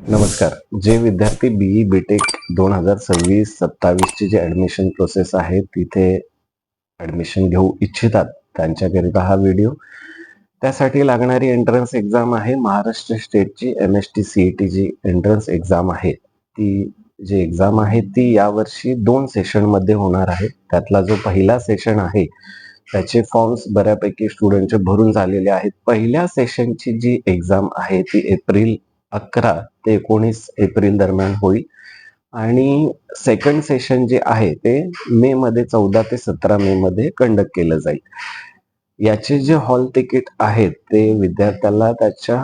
नमस्कार. जे विद्यार्थी BE BTech 2026-27 ची जी ॲडमिशन प्रोसेस आहे तिथे ॲडमिशन घेऊ इच्छितात त्यांच्याकरिता हा व्हिडिओ. त्यासाठी लागणारी एंट्रन्स एक्झाम आहे महाराष्ट्र स्टेटची MST CET जी एंट्रन्स एक्झाम आहे. ती जी एक्झाम आहे ती यावर्षी 2 सेशनमध्ये होणार आहे. त्यातला जो पहिला सेशन आहे त्याचे फॉर्म्स बऱ्यापैकी स्टुडंटचे भरून झालेले आहेत. पहिल्या सेशनची जी एक्झाम आहे ती एप्रिल 11 ते 19 एप्रिल दरम्यान होईल आणि सेकंड सेशन जे आहे ते मे मध्ये 14 ते 17 मे मध्ये कंडक्ट केलं जाईल. याचे जे हॉल तिकीट आहेत ते विद्यार्थ्याला त्याच्या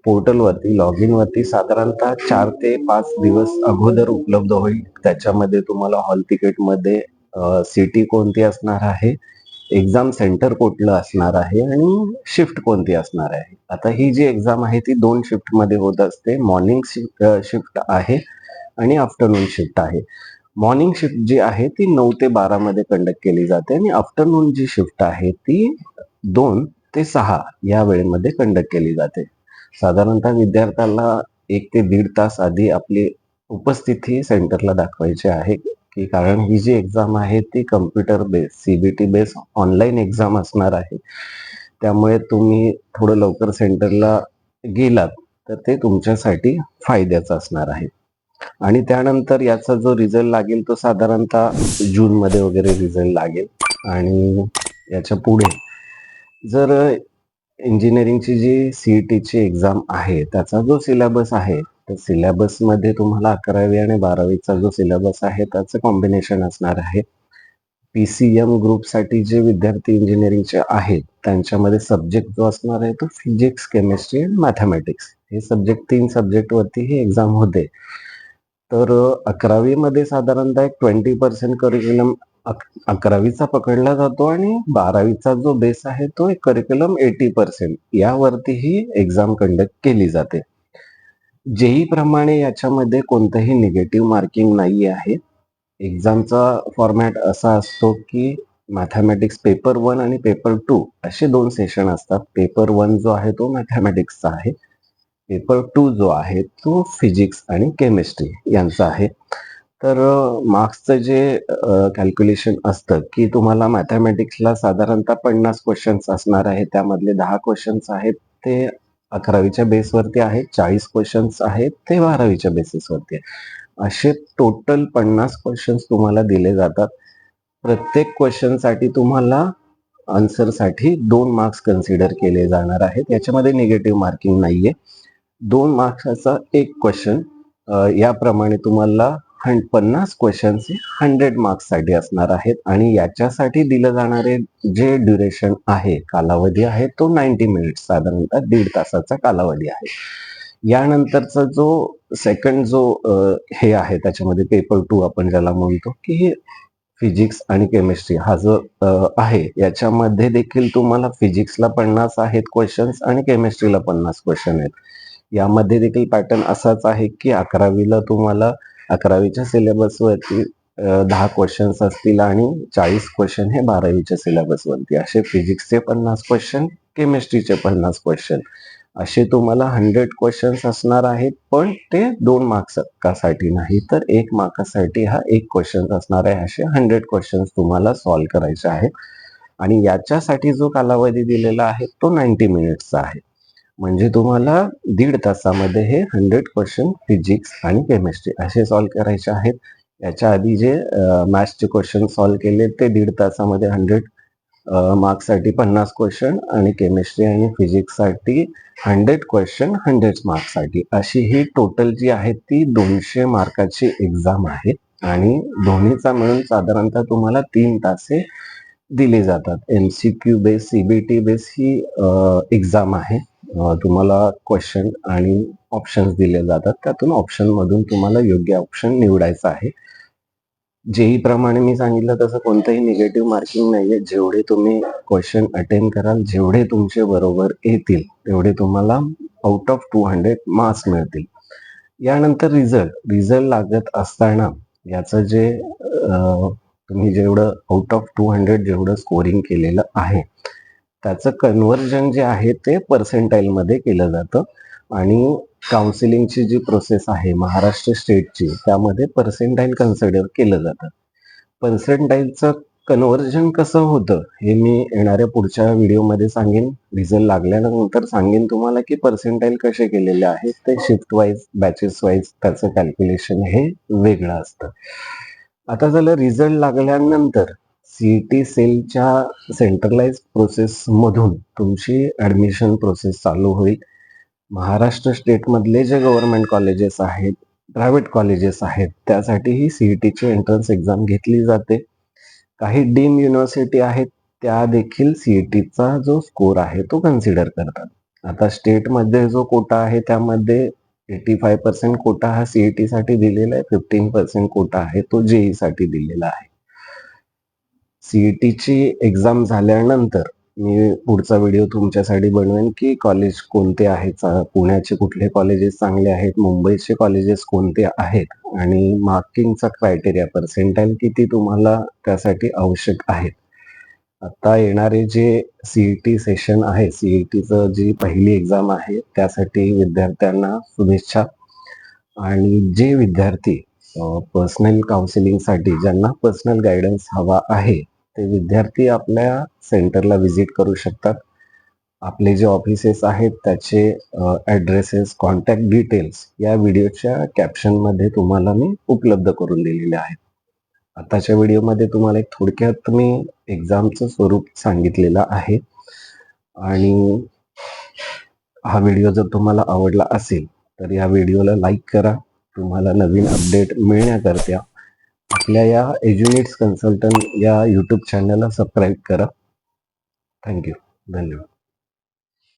पोर्टलवरती लॉग इन वरती साधारणतः 4 ते 5 दिवस अगोदर उपलब्ध होईल. त्याच्यामध्ये तुम्हाला हॉल तिकीट मध्ये सिटी कोणती असणार आहे, एक्झाम सेंटर कुठलं असणार आहे आणि शिफ्ट कोणती असणार आहे. आता ही जी एक्झाम आहे ती 2 शिफ्ट मध्ये होत असते. मॉर्निंग शिफ्ट आहे आणि आफ्टरनून शिफ्ट आहे. मॉर्निंग शिफ्ट जी आहे ती 9 ते 12 मध्ये कंडक्ट केली जाते आणि आफ्टरनून जी शिफ्ट आहे ती 2 ते 6 या वेळेमध्ये कंडक्ट केली जाते. साधारणतः विद्यार्थ्याला 1 ते 1.5 तास आधी आपली उपस्थिती सेंटरला दाखवायची आहे की कारण ही जी एक्झाम आहे ती computer base CBT base online exam असणार आहे. त्यामुळे तुम्ही थोडं लवकर सेंटरला गेलात तर ते तुमच्यासाठी फायद्याचं असणार आहे. आणि त्यानंतर याचा जो रिझल्ट लागेल तो साधारणतः जून मध्ये वगैरे रिझल्ट लागेल. आणि याच्या पुढे जर इंजिनिअरिंगची जी CETची एक्झाम आहे त्याचा जो सिलेबस आहे तर सिलेबस मध्ये तुम्हाला 11वी आणि 12वीचा जो सिलेबस आहे त्याचं कॉम्बिनेशन असणार आहे. PCM ग्रुपसाठी जे विद्यार्थी इंजिनिअरिंगचे आहेत त्यांच्यामध्ये सब्जेक्ट जो असणार आहे तो फिजिक्स, केमिस्ट्री आणि मॅथमॅटिक्स हे सब्जेक्ट 3 सब्जेक्ट वरती ही एक्झाम होते. तर 11वी मध्ये साधारणतः एक 20% करिक्युलम 11वीचा पकडला जातो आणि 12वीचा जो बेस आहे तो एक करिक्युलम 80% यावरती ही एक्झाम कंडक्ट केली जाते. JEE प्रमाणे याच्यामध्ये कोणतंही निगेटिव्ह मार्किंग नाही आहे. एक्झामचा फॉर्मॅट असा असतो की मॅथमॅटिक्स पेपर 1 आणि पेपर 2 असे 2 सेशन असतात. पेपर 1 जो आहे तो मॅथमॅटिक्सचा आहे. पेपर 2 जो आहे तो फिजिक्स आणि केमिस्ट्री यांचा आहे. तर मार्क्सचं जे कॅल्क्युलेशन असतं की तुम्हाला मॅथमॅटिक्सला साधारणतः 50 क्वेश्चन्स असणार आहे. त्यामधले 10 क्वेश्चन्स आहेत ते 11वीच्या बेसवरती आहेत. 40 क्वेश्चन्स आहेत ते 12वीच्या बेसिसवरती. असे टोटल 50 क्वेश्चन्स तुम्हाला दिले जातात. प्रत्येक क्वेश्चनसाठी तुम्हाला आन्सरसाठी 2 मार्क्स कन्सिडर केले जाणार आहेत. याच्यामध्ये निगेटिव्ह मार्किंग नाहीये. 2 मार्क्सचा एक क्वेश्चन याप्रमाणे तुम्हाला 50 क्वेश्चन्स हे 100 मार्क्स साठी असणार आहेत आणि याच्यासाठी दिलं जाणारे जे ड्युरेशन आहे कालावधी आहे तो 90 मिनिट्स साधारणतः 1.5 तासाचा कालावधी आहे. यानंतरचा जो सेकंड जो हे आहे त्याच्यामध्ये पेपर 2 आपण ज्याला म्हणतो की फिजिक्स आणि केमिस्ट्री हा जो आहे याच्यामध्ये देखील तुम्हाला फिजिक्सला 50 आहेत क्वेश्चन्स आणि केमिस्ट्रीला 50 क्वेश्चन आहेत. यामध्ये देखील पॅटर्न असाच आहे की 11वीला तुम्हाला 11वीच्या सिलेबसवरती 10 क्वेश्चन्स असतील आणि 40 क्वेश्चन हे 12वीच्या सिलेबसवरती असे फिजिक्सचे 50 क्वेश्चन, केमिस्ट्रीचे 50 क्वेश्चन असे तुम्हाला 100 क्वेश्चन्स असणार आहेत. पण ते 2 मार्क्ससाठी नाही तर 1 मार्कासाठी हा एक क्वेश्चन असणार आहे. असे 100 क्वेश्चन्स तुम्हाला सॉल्व्ह करायचे आहेत आणि याच्यासाठी जो कालावधी दिलेला आहे तो 90 मिनिट्सचा आहे. म्हणजे तुम्हाला 1.5 तासामध्ये हे 100 क्वेश्चन फिजिक्स आणि केमिस्ट्री असे सॉल्व्ह करायचे आहेत. याच्या आधी जे मॅथ्सचे क्वेश्चन सॉल्व्ह केले ते 1.5 तासामध्ये 100 मार्क्ससाठी 50 क्वेश्चन आणि केमिस्ट्री आणि फिजिक्ससाठी 100 क्वेश्चन 100 मार्क्ससाठी अशी ही टोटल जी आहे ती 200 मार्काची एक्झाम आहे आणि दोन्हीचा मिळून साधारणतः तुम्हाला 3 तासे दिले जातात. MCQ बेस CBT बेस ही एक्झाम आहे. तुम्हाला क्वेश्चन आणि ऑप्शन्स दिले जातात. त्यातून ऑप्शन मधून तुम्हाला योग्य ऑप्शन निवडायचा आहे. JEE प्रमाणे मी सांगितलं तसं कोणतंही निगेटिव्ह मार्किंग नाहीये. जेवढे तुम्ही क्वेश्चन अटेंड कराल, जेवढे तुमचे बरोबर येतील तेवढे तुम्हाला आउट ऑफ 200 मार्क्स मिळतील. यानंतर रिझल्ट लागत असताना याचं जे तुम्ही जेवढं आउट ऑफ 200 जेवढं स्कोरिंग केलेलं आहे त्याचं कन्व्हर्जन जे आहे ते पर्सेंटाईल मध्ये केलं जातं आणि काउन्सिलिंगची जी प्रोसेस आहे महाराष्ट्र स्टेटची, त्यामध्ये पर्सेंटाईल कन्सिडर केलं जातं. पर्सेंटाईलचं कन्व्हर्जन कसं होतं हे मी येणाऱ्या पुढच्या व्हिडिओमध्ये सांगेन. रिझल्ट लागल्यानंतर सांगेन तुम्हाला की पर्सेंटाईल कसे केलेले आहेत. ते शिफ्ट वाईज, बॅचेस वाईज त्याचं कॅल्क्युलेशन हे वेगळं असतं. आता झालं रिझल्ट लागल्यानंतर सीईटी सेलच्या सेंट्रलाइज प्रोसेस मधून तुमची ऍडमिशन प्रोसेस चालू होईल. महाराष्ट्र स्टेटमधले जे गव्हर्नमेंट कॉलेजेस आहेत, प्रायव्हेट कॉलेजेस आहेत, त्यासाठी ही सीईटीची एंट्रन्स एक्झाम घेतली जाते. काही डीम युनिव्हर्सिटी आहेत, त्या देखील सीईटीचा जो स्कोर आहे तो कन्सिडर करतात. आता स्टेटमध्ये जो कोटा आहे त्यामध्ये 85% कोटा हा सीईटी साठी दिलेला आहे, 15% कोटा आहे तो जेई साठी दिलेला आहे. सीईटीची एक्झाम झाल्यानंतर मी पुढचा व्हिडिओ तुमच्यासाठी बनवेन की कॉलेज कोणते आहेत, पुण्याचे कुठले कॉलेजेस चांगले आहेत, मुंबईचे कॉलेजेस कोणते आहेत आणि मार्किंगचा क्रायटेरिया, पर्सेंटाईल किती तुम्हाला त्यासाठी आवश्यक आहे. आता येणारे जे सीईटी सेशन आहे, सीईटीचं जी पहिली एक्झाम आहे त्यासाठी विद्यार्थ्यांना शुभेच्छा. आणि जे विद्यार्थी पर्सनल काउन्सिलिंगसाठी ज्यांना पर्सनल गायडन्स हवा आहे ते विद्यार्थी आपल्या सेंटरला व्हिजिट करू शकतात. आपले जे ऑफिसेस आहेत त्याचे ॲड्रेसेस, कॉन्टॅक्ट डिटेल्स या व्हिडिओच्या कॅप्शनमध्ये तुम्हाला मी उपलब्ध करून दिलेले आहेत. आताच्या व्हिडिओमध्ये तुम्हाला एक थोडक्यात मी एक्झामचं स्वरूप सांगितलेलं आहे. आणि हा व्हिडिओ जर तुम्हाला आवडला असेल तर या व्हिडिओला लाईक करा. तुम्हाला नवीन अपडेट मिळण्याकरता आपल्या या एज्युनिट्स कन्सल्टंट या यूट्यूब चॅनलला सबस्क्राईब करा. थँक्यू. धन्यवाद.